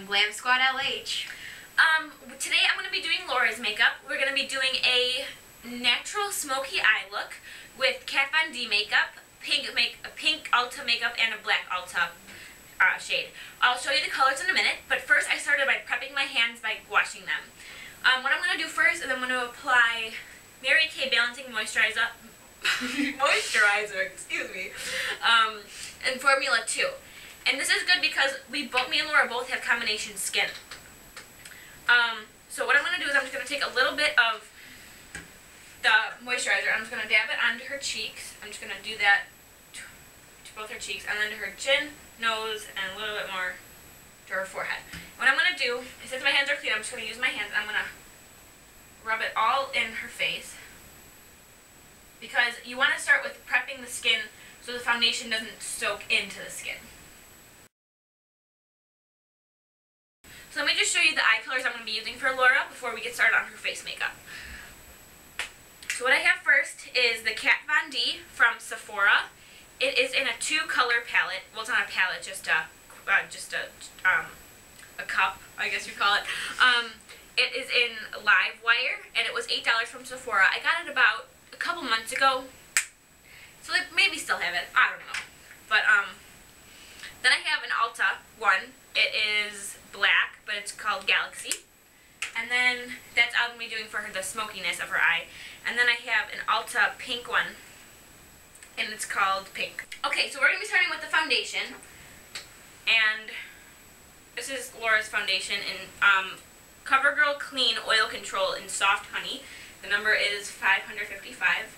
Glam Squad LH. Today I'm going to be doing Laura's makeup. We're going to be doing a natural smoky eye look with Kat Von D makeup, pink Ulta makeup, and a black Ulta shade. I'll show you the colors in a minute, but first I started by prepping my hands by washing them. What I'm going to do first is I'm going to apply Mary Kay Balancing Moisturizer, in Formula 2. And this is good because me and Laura both have combination skin. So what I'm going to do is I'm just going to take a little bit of the moisturizer. I'm just going to dab it onto her cheeks. I'm just going to do that to both her cheeks, and then to her chin, nose, and a little bit more to her forehead. What I'm going to do is, since my hands are clean, I'm just going to use my hands. I'm going to rub it all in her face, because you want to start with prepping the skin so the foundation doesn't soak into the skin. So let me just show you the eye colors I'm going to be using for Laura before we get started on her face makeup. So what I have first is the Kat Von D from Sephora. It is in a 2-color palette. Well, it's not a palette, just a cup, I guess you call it. It is in Livewire, and it was $8 from Sephora. I got it about a couple months ago, so they maybe still have it. I don't know. But then I have an Ulta one. It is black, but it's called Galaxy. And then that's I'm going to be doing for her the smokiness of her eye. And then I have an Ulta pink one, and it's called Pink. Okay, so we're going to be starting with the foundation. And this is Laura's foundation in CoverGirl Clean Oil Control in Soft Honey. The number is 555.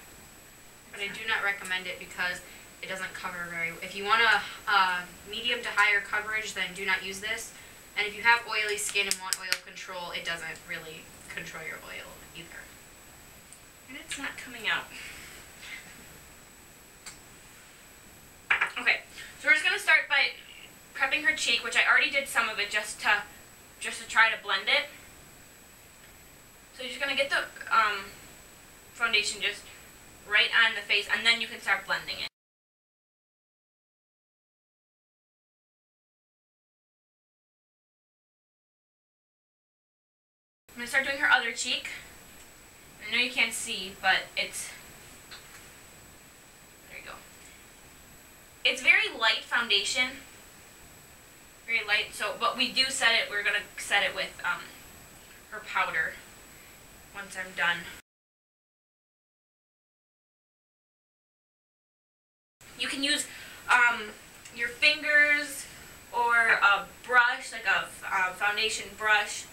But I do not recommend it because it doesn't cover very well. If you want a medium to higher coverage, then do not use this. And if you have oily skin and want oil control, it doesn't really control your oil either. And it's not coming out. Okay, so we're just going to start by prepping her cheek, which I already did some of it just to try to blend it. So you're just going to get the foundation just right on the face, and then you can start blending it. I'm going to start doing her other cheek. I know you can't see, but it's, there you go. It's very light foundation, very light, so, but we do set it, we're going to set it with her powder once I'm done. You can use your fingers or a brush, like a foundation brush,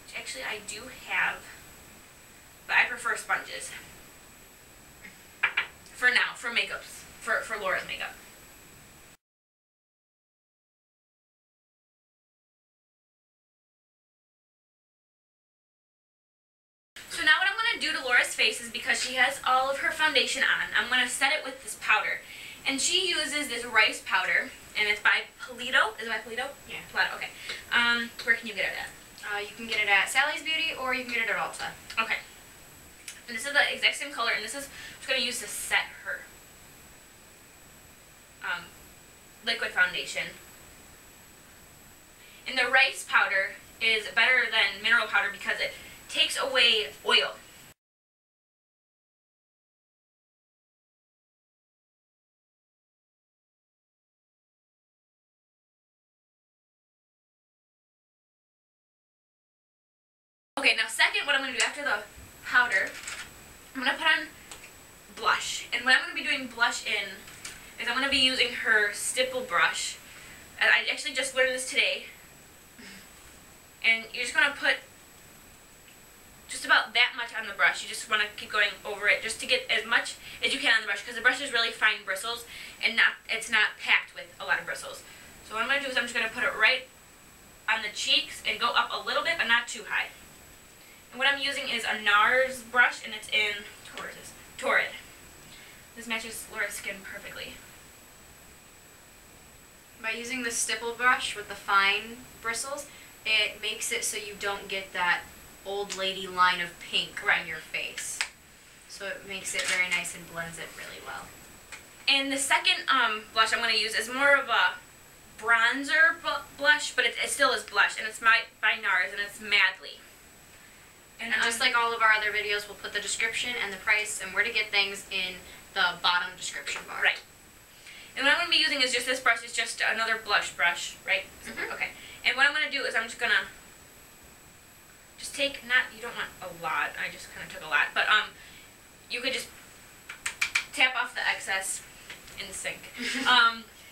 which actually I do have, but I prefer sponges for now, for makeups, for Laura's makeup. So now what I'm going to do to Laura's face is, because she has all of her foundation on, I'm going to set it with this powder. And she uses this rice powder, and it's by Palladio. Is it by Palladio? Yeah. Palladio, okay. Where can you get it at? You can get it at Sally's Beauty, or you can get it at Ulta. Okay. And this is the exact same color, and this is I'm just going to use to set her liquid foundation. And the rice powder is better than mineral powder because it takes away oil. Okay, now second, what I'm going to do after the powder, I'm going to put on blush. And what I'm going to be doing blush in is I'm going to be using her stipple brush. And I actually just learned this today. And you're just going to put just about that much on the brush. You just want to keep going over it just to get as much as you can on the brush, because the brush is really fine bristles and it's not packed with a lot of bristles. So what I'm going to do is I'm just going to put it right on the cheeks and go up a little bit, but not too high. And what I'm using is a NARS brush, and it's in Torrid. This matches Laura's skin perfectly. By using the stipple brush with the fine bristles, it makes it so you don't get that old lady line of pink on your face. So it makes it very nice and blends it really well. And the second blush I'm going to use is more of a bronzer blush, but it still is blush, and it's by NARS, and it's Madly. And just like all of our other videos, we'll put the description and the price and where to get things in the bottom description bar. Right. And what I'm going to be using is just this brush. It's just another blush brush, right? Mm-hmm. Okay. And what I'm going to do is I'm just going to just take, you don't want a lot. I just kind of took a lot. But you could just tap off the excess in the sink.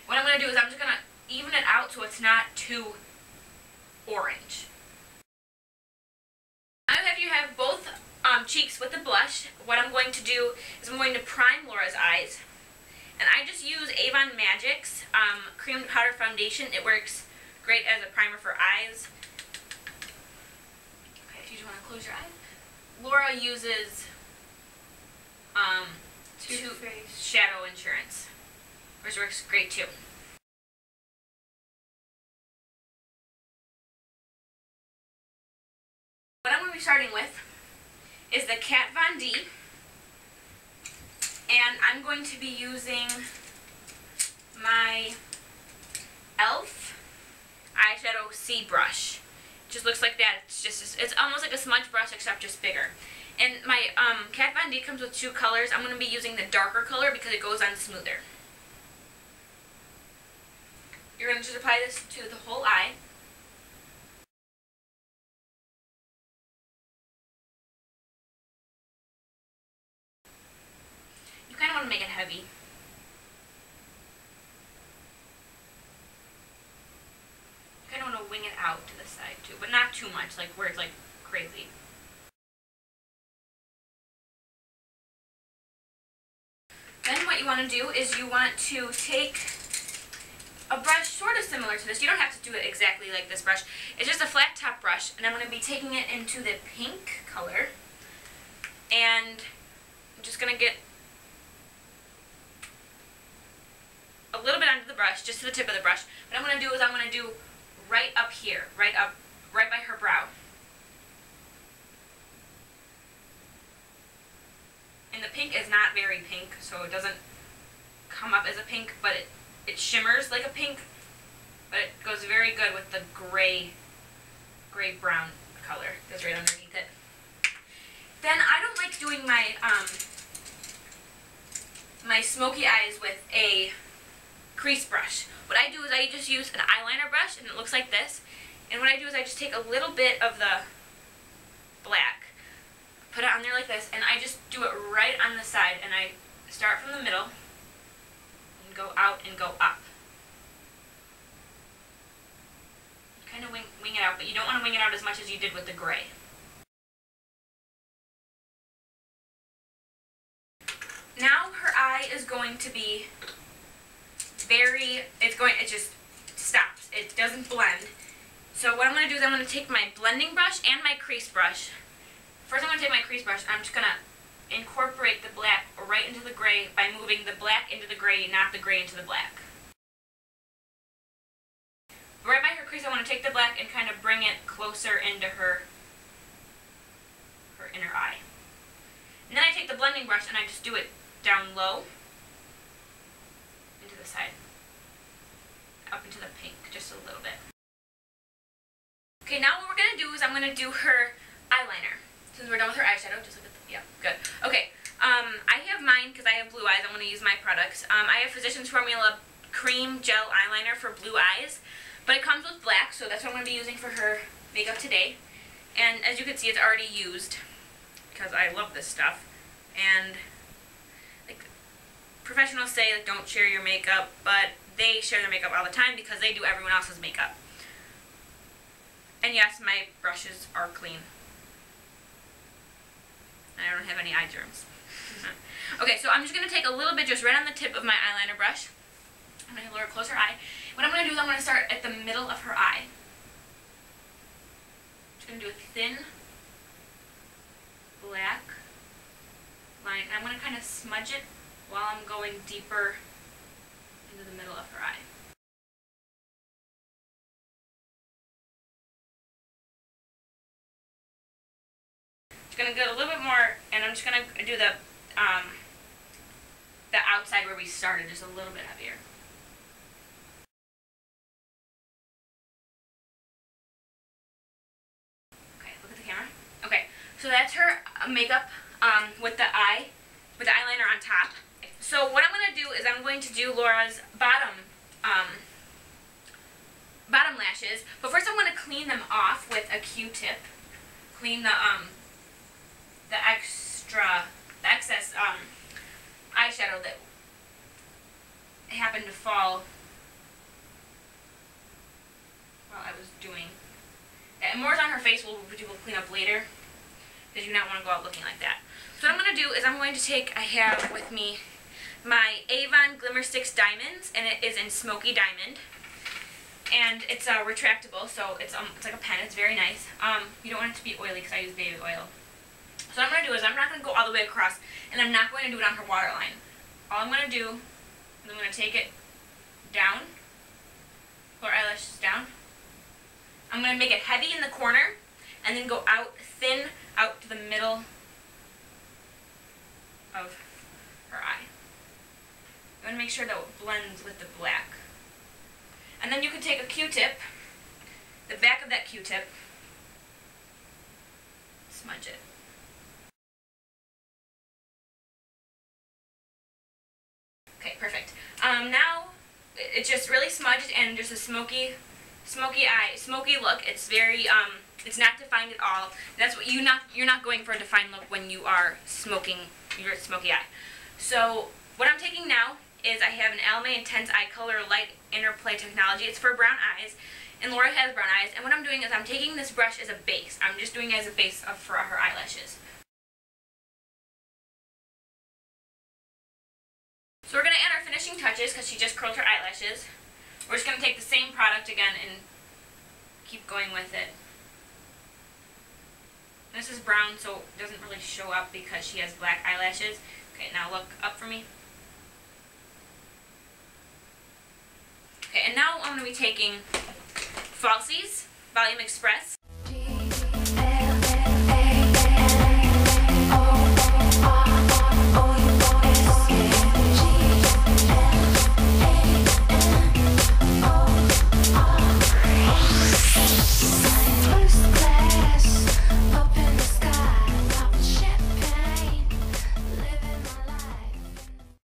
What I'm going to do is I'm just going to even it out so it's not too orange. Now that you have both cheeks with the blush, what I'm going to do is I'm going to prime Laura's eyes. And I just use Avon Magic's Cream-to-Powder foundation. It works great as a primer for eyes. Okay, if you just want to close your eyes. Laura uses Too Faced Shadow Insurance, which works great too. What I'm going to be starting with is the Kat Von D, and I'm going to be using my e.l.f. eyeshadow C brush. It just looks like that. It's almost like a smudge brush except just bigger. And my Kat Von D comes with two colors. I'm going to be using the darker color because it goes on smoother. You're going to just apply this to the whole eye. You kind of want to make it heavy. You kind of want to wing it out to the side too, but not too much, like where it's like crazy. Then what you want to do is you want to take a brush sort of similar to this. You don't have to do it exactly like this brush. It's just a flat top brush, and I'm going to be taking it into the pink color, and I'm just going to get a little bit onto the brush, just to the tip of the brush. What I'm going to do is I'm going to do right up here, right by her brow. And the pink is not very pink, so it doesn't come up as a pink, but it shimmers like a pink, but it goes very good with the gray-brown color. It goes right underneath it. Then I don't like doing my my smoky eyes with a crease brush. What I do is I just use an eyeliner brush, and it looks like this. And what I do is I just take a little bit of the black, put it on there like this, and I just do it right on the side, and I start from the middle and go out and go up. Kind of wing it out, but you don't want to wing it out as much as you did with the gray. Now her eye is going to be it just stops. It doesn't blend. So what I'm going to do is I'm going to take my blending brush and my crease brush. First I'm going to take my crease brush. I'm just going to incorporate the black right into the gray by moving the black into the gray, not the gray into the black. Right by her crease I want to take the black and kind of bring it closer into her inner eye. And then I take the blending brush and I just do it down low into the side, up into the pink, just a little bit. Okay, now what we're going to do is I'm going to do her eyeliner. Since we're done with her eyeshadow, just look at the, yeah, good. Okay, I have mine because I have blue eyes. I'm going to use my products. I have Physicians Formula Cream Gel Eyeliner for blue eyes, but it comes with black, so that's what I'm going to be using for her makeup today. And as you can see, it's already used because I love this stuff. And like professionals say, like, don't share your makeup, but they share their makeup all the time because they do everyone else's makeup. And yes, my brushes are clean. I don't have any eye germs. Okay, so I'm just going to take a little bit just right on the tip of my eyeliner brush. I'm going to lower close her eye. What I'm going to do is I'm going to start at the middle of her eye. I'm just going to do a thin black line. I'm going to kind of smudge it while I'm going deeper into the middle of her eye. Just going to get a little bit more, and I'm just going to do the outside where we started, just a little bit heavier. So that's her makeup with the eyeliner on top. So what I'm going to do is I'm going to do Laura's bottom lashes. But first I'm going to clean them off with a Q-tip. Clean the excess eyeshadow that happened to fall while I was doing. And more's on her face, we'll clean up later, because you do not want to go out looking like that. So what I'm going to do is I'm going to take, I have with me my Avon Glimmersticks Diamonds, and it is in Smokey Diamond. And it's retractable, so it's like a pen. It's very nice. You don't want it to be oily because I use baby oil. So what I'm going to do is I'm not going to go all the way across, and I'm not going to do it on her waterline. All I'm going to do is I'm going to take it down, pull her eyelashes down. I'm going to make it heavy in the corner, and then go out thin out to the middle of her eye. I'm going to make sure that it blends with the black. And then you can take a Q-tip, the back of that Q-tip, smudge it. Okay, perfect. Now it's just really smudged and just a smoky look. It's very it's not defined at all. That's what you're not going for a defined look when you are smoking your smoky eye. So what I'm taking now is I have an Almay Intense I-Color Light Interplay Technology. It's for brown eyes, and Laura has brown eyes. And what I'm doing is I'm taking this brush as a base. I'm just doing it as a base for her eyelashes. So we're going to add our finishing touches because she just curled her eyelashes. We're just going to take the same product again and keep going with it. This is brown, so it doesn't really show up because she has black eyelashes. Okay, now look up for me. Okay, and now I'm going to be taking Falsies Volume Express.